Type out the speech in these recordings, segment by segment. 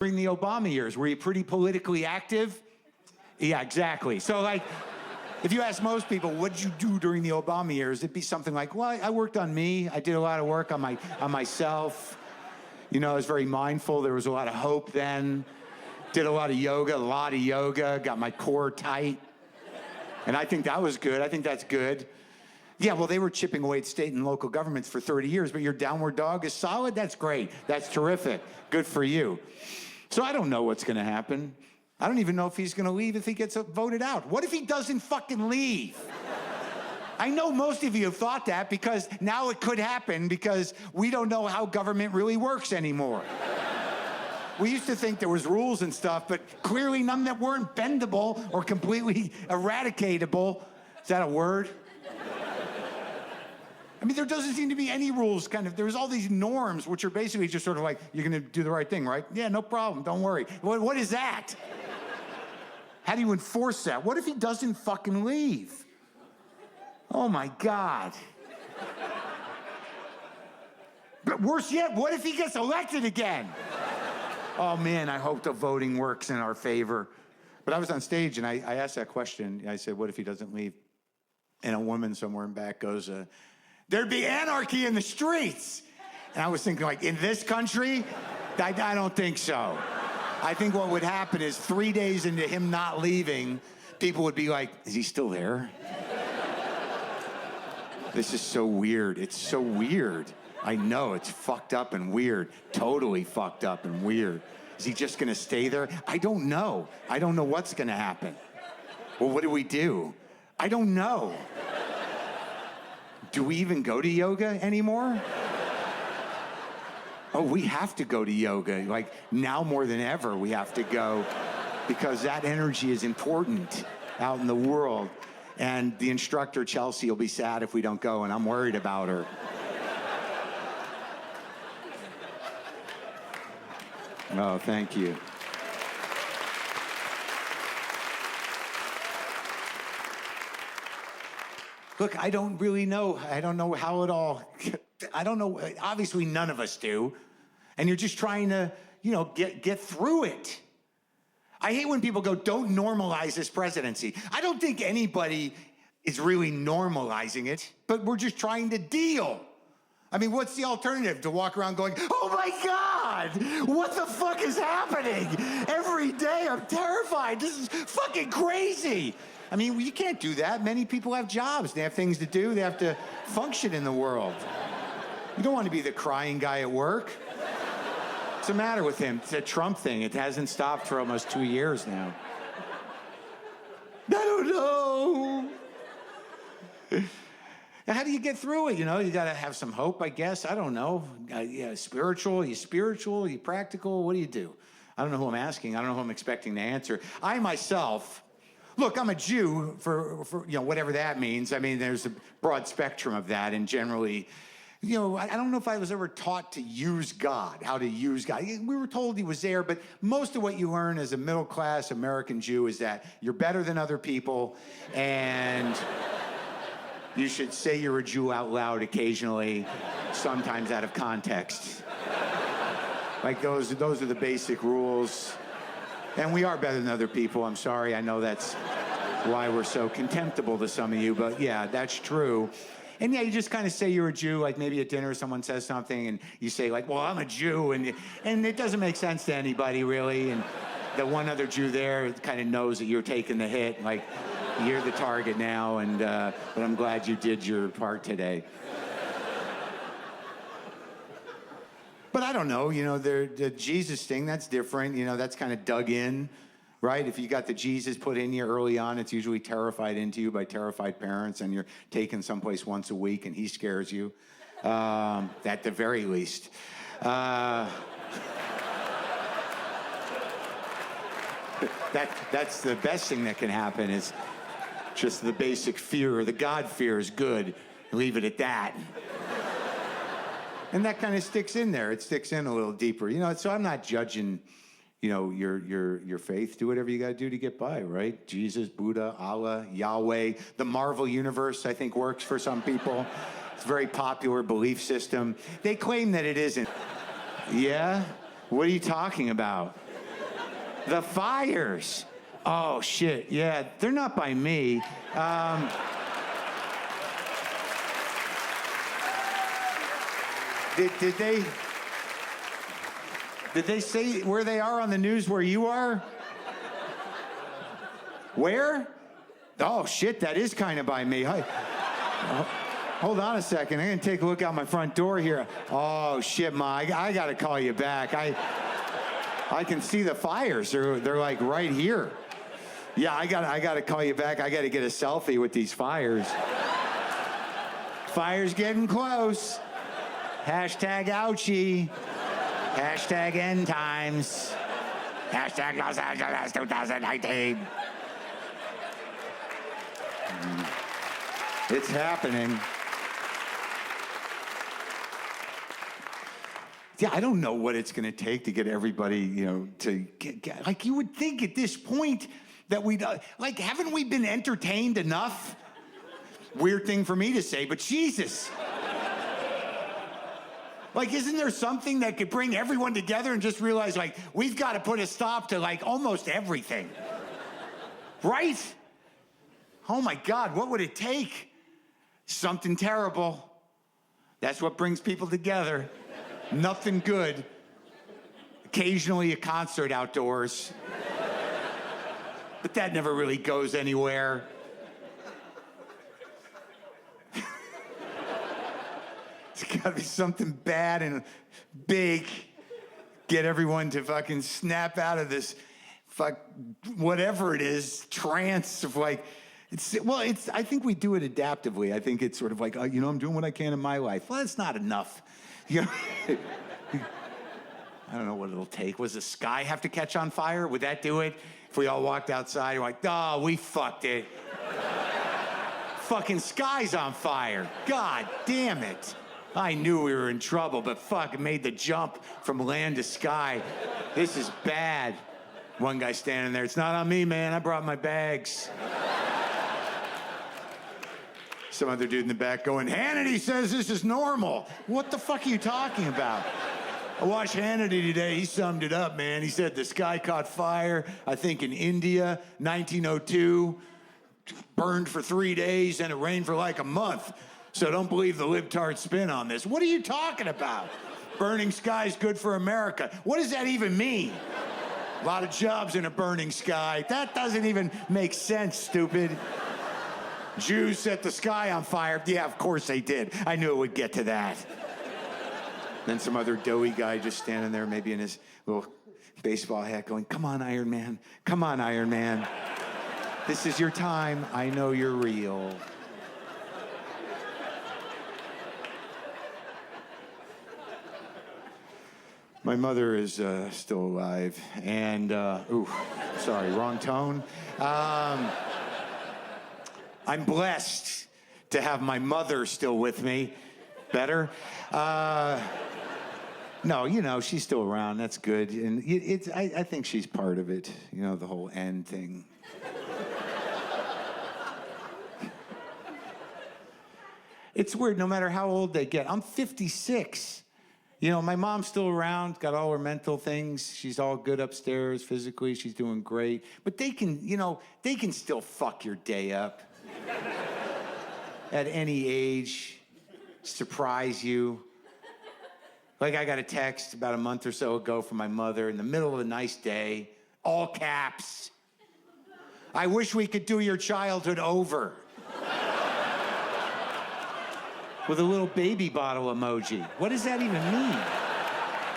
during the Obama years? Were you pretty politically active? Yeah, exactly. So, like, if you ask most people, what did you do during the Obama years? It'd be something like, well, I worked on me. I did a lot of work on myself. You know, I was very mindful. There was a lot of hope then. Did a lot of yoga, got my core tight. And I think that was good. I think that's good. Yeah, well, they were chipping away at state and local governments for 30 years, but your downward dog is solid? That's great. That's terrific. Good for you. So I don't know what's going to happen. I don't even know if he's going to leave if he gets voted out. What if he doesn't fucking leave? I know most of you have thought that because now it could happen because we don't know how government really works anymore. We used to think there was rules and stuff, but clearly none that weren't bendable or completely eradicatable. Is that a word? I mean, there doesn't seem to be any rules, kind of. There's all these norms, which are basically just sort of like, you're going to do the right thing, right? Yeah, no problem. Don't worry. What is that? How do you enforce that? What if he doesn't fucking leave? Oh, my God. But worse yet, what if he gets elected again? Oh, man, I hope the voting works in our favor. But I was on stage, and I asked that question. I said, what if he doesn't leave? And a woman somewhere in back goes, there'd be anarchy in the streets. And I was thinking, like, in this country? I don't think so. I think what would happen is 3 days into him not leaving, people would be like, is he still there? This is so weird. It's so weird. I know, it's fucked up and weird. Totally fucked up and weird. Is he just gonna stay there? I don't know. I don't know what's gonna happen. Well, what do we do? I don't know. Do we even go to yoga anymore? Oh, we have to go to yoga. Like, now more than ever, we have to go because that energy is important out in the world. And the instructor, Chelsea, will be sad if we don't go, and I'm worried about her. Oh, thank you. Look, I don't really know. I don't know how it all, I don't know. Obviously, none of us do. And you're just trying to, you know, get through it. I hate when people go, don't normalize this presidency. I don't think anybody is really normalizing it, but we're just trying to deal. I mean, what's the alternative? To walk around going, oh my God, what the fuck is happening? Every day I'm terrified. This is fucking crazy. I mean, you can't do that. Many people have jobs. They have things to do. They have to function in the world. You don't want to be the crying guy at work. What's the matter with him? It's a Trump thing. It hasn't stopped for almost 2 years now. I don't know. How do you get through it? You know, you got to have some hope, I guess. I don't know. Yeah, spiritual? Are you spiritual? Are you practical? What do you do? I don't know who I'm asking. I don't know who I'm expecting to answer. I myself, look, I'm a Jew for you know, whatever that means. I mean, there's a broad spectrum of that, and generally, you know, I don't know if I was ever taught to use God, how to use God. We were told he was there, but most of what you learn as a middle-class American Jew is that you're better than other people, and you should say you're a Jew out loud occasionally, sometimes out of context. Like, those are the basic rules. And we are better than other people. I'm sorry, I know that's why we're so contemptible to some of you, but yeah, that's true. And yeah, you just kind of say you're a Jew, like maybe at dinner someone says something and you say like, well, I'm a Jew, and it doesn't make sense to anybody really, and the one other Jew there kind of knows that you're taking the hit, like you're the target now, and but I'm glad you did your part today. But I don't know, you know, the Jesus thing, that's different, you know, that's kind of dug in. Right? If you got the Jesus put in you early on, it's usually terrified into you by terrified parents, and you're taken someplace once a week and he scares you, at the very least. That's the best thing that can happen, is just the basic fear, the God fear is good. Leave it at that. And that kind of sticks in there. It sticks in a little deeper. You know, so I'm not judging, you know, your faith. Do whatever you got to do to get by, right? Jesus, Buddha, Allah, Yahweh. The Marvel universe, I think, works for some people. It's a very popular belief system. They claim that it isn't. Yeah? What are you talking about? The fires. Oh, shit. Yeah, they're not by me. Did they say where they are on the news where you are? Where? Oh, shit, that is kind of by me. Hold on a second. I'm going to take a look out my front door here. Oh, shit, Ma, I got to call you back. I can see the fires. They're like right here. Yeah, I got to call you back. I got to get a selfie with these fires. Fire's getting close. Hashtag ouchie. Hashtag end times. Hashtag Los Angeles 2019. It's happening. Yeah, I don't know what it's going to take to get everybody, to get, like, you would think at this point that we'd, like, haven't we been entertained enough? Weird thing for me to say, but Jesus. Like, isn't there something that could bring everyone together and just realize, like, we've got to put a stop to, like, almost everything? Right? Oh, my God, what would it take? Something terrible. That's what brings people together. Nothing good. Occasionally a concert outdoors. But that never really goes anywhere. It's gotta be something bad and big. Get everyone to fucking snap out of this whatever it is, trance of like, I think we do it adaptively. I think it's sort of like, I'm doing what I can in my life. Well, that's not enough. I don't know what it'll take. Was the sky have to catch on fire? Would that do it? If we all walked outside and like, we fucked it. Fucking sky's on fire. God damn it. I knew we were in trouble, but fuck, it made the jump from land to sky. This is bad. One guy standing there, it's not on me, man. I brought my bags. Some other dude in the back going, Hannity says this is normal. What the fuck are you talking about? I watched Hannity today. He summed it up, man. He said the sky caught fire, I think in India, 1902, burned for 3 days, and it rained for like a month. So don't believe the libtard spin on this. What are you talking about? Burning sky's good for America. What does that even mean? A lot of jobs in a burning sky. That doesn't even make sense, stupid. Jews set the sky on fire. Yeah, of course they did. I knew it would get to that. Then some other doughy guy just standing there, maybe in his little baseball hat going, come on, Iron Man. Come on, Iron Man. This is your time. I know you're real. My mother is still alive, and, sorry, wrong tone. I'm blessed to have my mother still with me. Better? No, she's still around. That's good. And I think she's part of it, the whole end thing. It's weird, no matter how old they get. I'm 56. My mom's still around, got all her mental things. She's all good upstairs physically. She's doing great. But they can still fuck your day up. At any age, surprise you. Like I got a text about a month or so ago from my mother in the middle of a nice day, all caps. I wish we could do your childhood over. With a little baby bottle emoji. What does that even mean?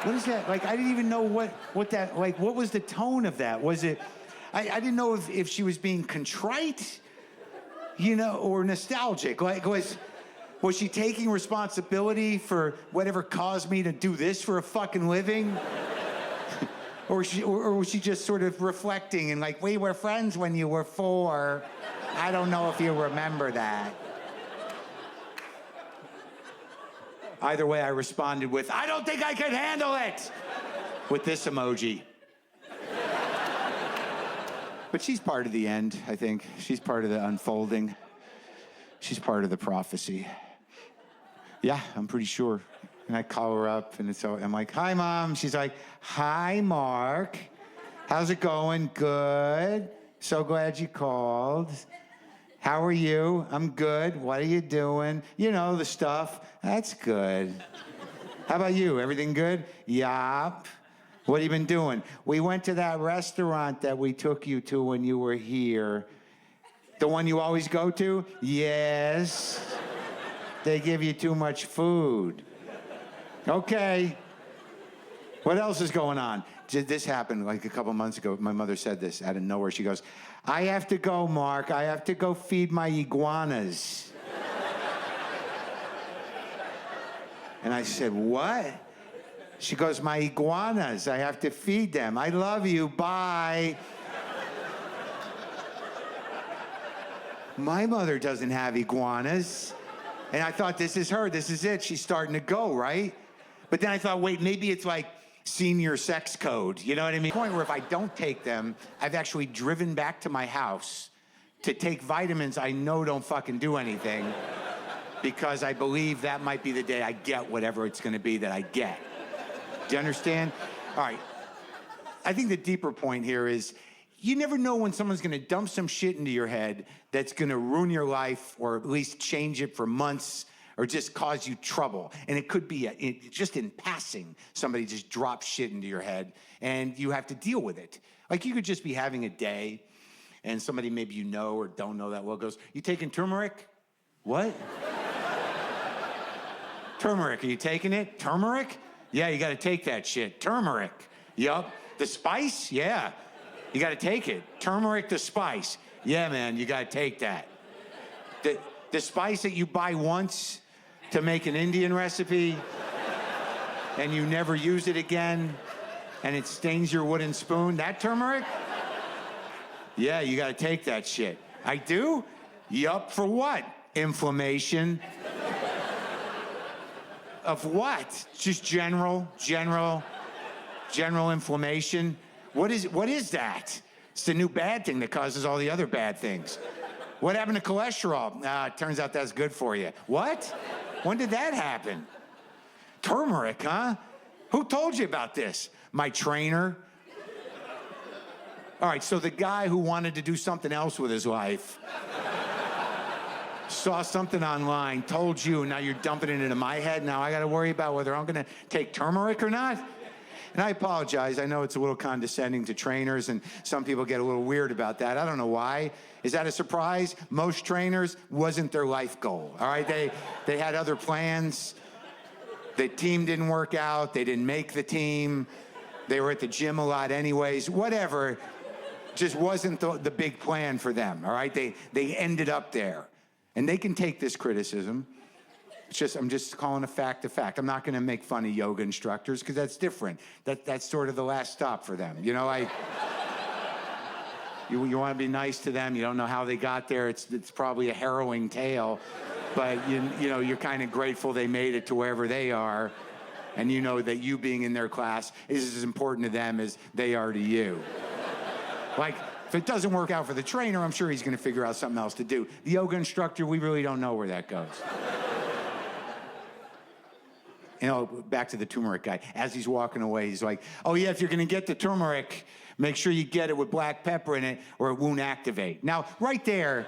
What is that? Like, I didn't even know what that, like, what was the tone of that? Was it, I didn't know if she was being contrite, or nostalgic. Like, was she taking responsibility for whatever caused me to do this for a fucking living? or was she just sort of reflecting and like, we were friends when you were 4. I don't know if you remember that. Either way, I responded with, I don't think I can handle it, with this emoji. But she's part of the end, I think. She's part of the unfolding. She's part of the prophecy. Yeah, I'm pretty sure. And I call her up, and I'm like, hi, Mom. She's like, hi, Mark. How's it going? Good. So glad you called. How are you? I'm good. What are you doing? You know, the stuff. That's good. How about you? Everything good? Yup. What have you been doing? We went to that restaurant that we took you to when you were here. The one you always go to? Yes. They give you too much food. Okay. What else is going on? This happened like a couple months ago. My mother said this out of nowhere. She goes, I have to go, Mark. I have to go feed my iguanas. And I said, what? She goes, my iguanas. I have to feed them. I love you. Bye. My mother doesn't have iguanas. And I thought, this is her. This is it. She's starting to go, right? But then I thought, wait, maybe it's like senior sex code. You know what I mean? Point where if I don't take them, I've actually driven back to my house to take vitamins I know don't fucking do anything because I believe that might be the day I get whatever it's going to be that I get. Do you understand? All right. I think the deeper point here is you never know when someone's going to dump some shit into your head that's going to ruin your life or at least change it for months or just cause you trouble. And it could be just in passing, somebody just drops shit into your head and you have to deal with it. Like you could just be having a day and somebody maybe you know or don't know that well goes, you taking turmeric? What? Turmeric, are you taking it? Turmeric? Yeah, you got to take that shit. Turmeric. Yup. The spice? Yeah. You got to take it. Turmeric, the spice. Yeah, man, you got to take that. The spice that you buy once to make an Indian recipe and you never use it again and it stains your wooden spoon, that turmeric? Yeah, you got to take that shit. I do? Yup, for what? Inflammation. Of what? Just general inflammation. What is that? It's the new bad thing that causes all the other bad things. What happened to cholesterol? It turns out that's good for you. What? When did that happen? Turmeric, huh? Who told you about this? My trainer. All right, so the guy who wanted to do something else with his life saw something online, told you, and now you're dumping it into my head. Now I got to worry about whether I'm going to take turmeric or not. And I apologize. I know it's a little condescending to trainers, and some people get a little weird about that. I don't know why. Is that a surprise? Most trainers wasn't their life goal. All right, they had other plans. The team didn't work out. They didn't make the team. They were at the gym a lot anyways. Whatever. Just wasn't the big plan for them. All right, they ended up there. And they can take this criticism. I'm just calling a fact. I'm not going to make fun of yoga instructors because that's different. That's sort of the last stop for them. You know, you want to be nice to them. You don't know how they got there. It's probably a harrowing tale, but you know you're kind of grateful they made it to wherever they are, and you know that you being in their class is as important to them as they are to you. Like, if it doesn't work out for the trainer, I'm sure he's going to figure out something else to do. The yoga instructor, we really don't know where that goes. You know, back to the turmeric guy. As he's walking away, he's like, oh, yeah, if you're going to get the turmeric, make sure you get it with black pepper in it or it won't activate. Now, right there,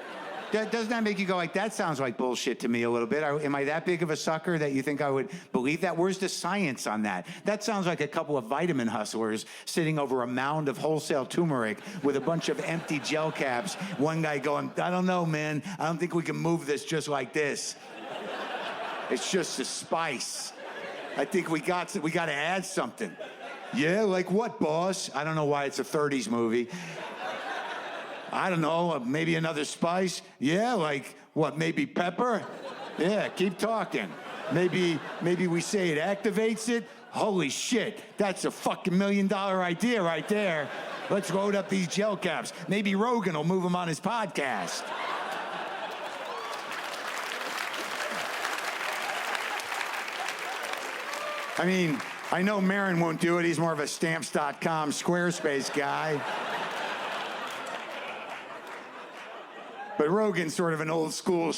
doesn't that make you go like, that sounds like bullshit to me a little bit? Am I that big of a sucker that you think I would believe that? Where's the science on that? That sounds like a couple of vitamin hustlers sitting over a mound of wholesale turmeric with a bunch of empty gel caps. One guy going, I don't know, man. I don't think we can move this just like this. It's just a spice. I think we got to add something. Yeah, like what, boss? I don't know why it's a 30s movie. I don't know, maybe another spice? Yeah, like what, maybe pepper? Yeah, keep talking. Maybe we say it activates it? Holy shit, that's a fucking $1 million idea right there. Let's load up these gel caps. Maybe Rogan will move them on his podcast. I mean, I know Maron won't do it. He's more of a Stamps.com Squarespace guy. But Rogan's sort of an old school